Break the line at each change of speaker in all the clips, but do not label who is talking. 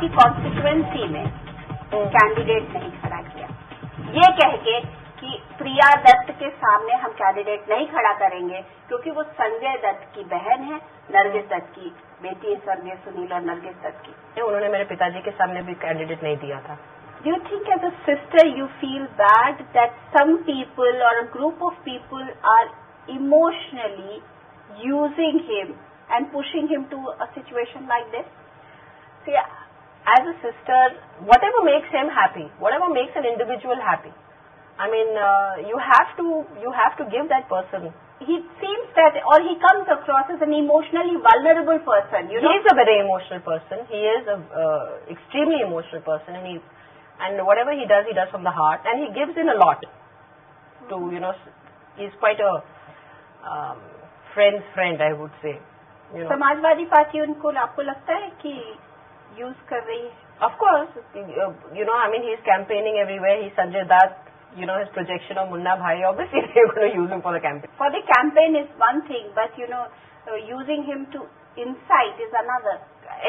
आपकी कॉन्स्टिट्यूएंसी में कैंडिडेट नहीं खड़ा किया, ये कह के कि प्रिया दत्त के सामने हम कैंडिडेट नहीं खड़ा करेंगे क्योंकि वो संजय दत्त की बहन है, नरगिस दत्त की बेटी है, स्वर्गीय सुनील और नरगिस दत्त की।
उन्होंने मेरे पिताजी के सामने भी कैंडिडेट नहीं दिया था।
Do you think as a sister you feel bad that some people or a group of people are emotionally using him and pushing him to a situation like this?
See, as a sister, whatever makes him happy, whatever makes an individual happy, I mean, you have to give that person.
He seems that, or he comes across as an emotionally vulnerable person. You know,
he is a very emotional person. He is a extremely emotional person, and whatever he does from the heart, and he gives in a lot. To he's quite a friend's friend, I would say.
Samajwadi party उनको आपको लगता है कि use कर रही है?
Of course, I mean, he's campaigning everywhere. He's Sanjay Dutt. His projection of Munna Bhai, obviously they're going to use him for the campaign.
For the campaign is one thing, but using him to incite is another.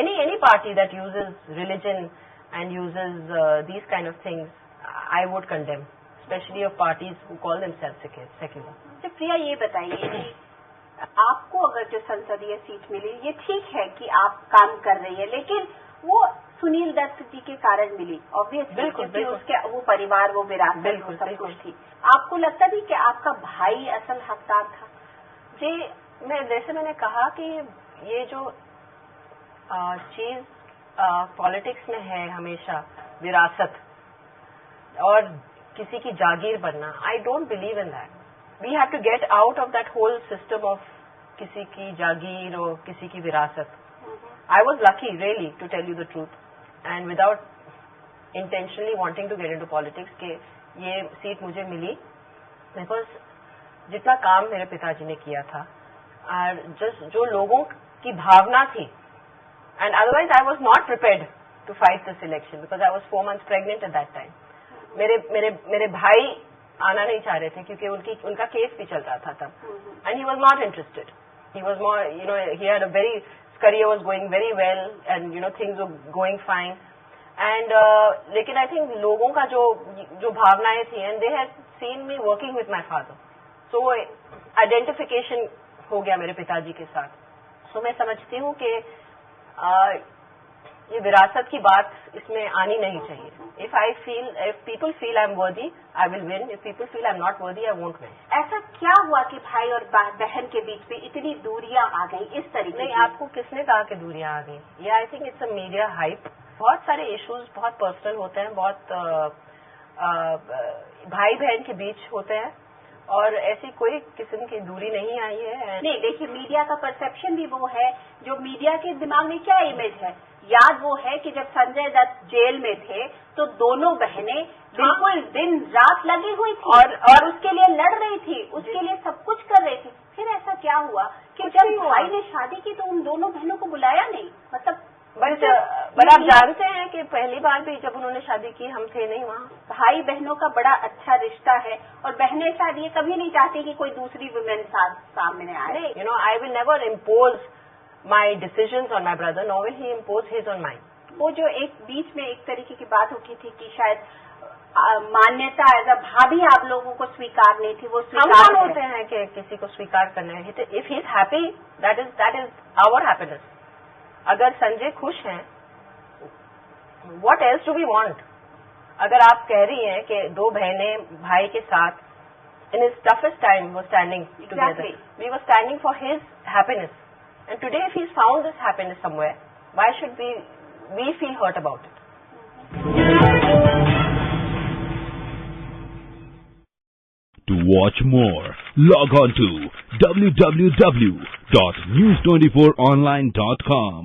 Any party that uses religion and uses these kind of things, I would condemn, especially of parties who call themselves secular.
तो प्रिया ये बताइए कि आपको अगर जो संसदीय seat मिली, ये ठीक है कि आप काम कर रही है, लेकिन वो सुनील दत्त जी के कारण मिली, ऑब्वियसली, क्योंकि उसके वो परिवार, वो विरासत, वो सब कुछ थी। आपको लगता नहीं कि आपका भाई असल हकदार था?
जी, जैसे मैंने कहा कि ये जो चीज पॉलिटिक्स में है हमेशा, विरासत और किसी की जागीर बनना, I don't believe in that. We have to get out of that whole system of किसी की जागीर और किसी की विरासत। I was lucky, really, to tell you the truth, and without intentionally wanting to get into politics, कि ये seat मुझे मिली because जितना काम मेरे पिताजी ने किया था और जो लोगों की भावना थी, and otherwise I was not prepared to fight this election because I was 4 months pregnant at that time. मेरे भाई आना नहीं चाह रहे थे क्योंकि उनका केस भी चल रहा था तब, and he was not interested. He was more, he had a very career was going very well and things were going fine, and लेकिन I think लोगों का जो भावनाएं थी, and they had seen me working with my father, so identification हो गया मेरे पिताजी के साथ। so मैं समझती हूँ कि ये विरासत की बात इसमें आनी नहीं चाहिए। if people feel I'm worthy, I will win. If people feel I'm not worthy, I won't win.
ऐसा क्या हुआ कि भाई और बहन के बीच में इतनी दूरियां आ गई इस तरीके?
नहीं, आपको किसने कहा कि दूरियां आ गई? ये I think it's a media hype. बहुत सारे इश्यूज बहुत पर्सनल होते हैं, बहुत भाई बहन के बीच होते हैं, और ऐसी कोई किस्म की दूरी नहीं आई है।
नहीं, देखिए, मीडिया का परसेप्शन भी वो है, जो मीडिया के दिमाग में क्या इमेज है, याद वो है कि जब संजय दत्त जेल में थे तो दोनों बहनें बिल्कुल दिन रात लगी हुई थी और उसके लिए लड़ रही थी, उसके लिए सब कुछ कर रही थी। फिर ऐसा क्या हुआ कि जब भाई ने शादी की तो उन दोनों बहनों को बुलाया नहीं? मतलब
बट आप जानते हैं कि पहली बार भी जब उन्होंने शादी की हम थे नहीं वहाँ।
भाई बहनों का बड़ा अच्छा रिश्ता है और बहनें शायद ये कभी नहीं चाहती कि कोई दूसरी वुमेन सामने आए।
I will never impose my decisions on my brother, nor will he impose his on mine.
वो जो एक बीच में एक तरीके की बात उठी थी कि शायद मान्यता एज अ भाभी आप लोगों को स्वीकार नहीं थी, वो स्वीकार
होते हैं कि किसी को स्वीकार करना है। If he is happy, that is our happiness. अगर संजय खुश हैं, what else do we want? अगर आप कह रही हैं कि दो बहनें भाई के साथ इन हिज टफेस्ट टाइम वो standing together, we were standing for his happiness, and today if he's found this happiness somewhere, why should we feel hurt about it?
To watch more, log on to www.news24online.com.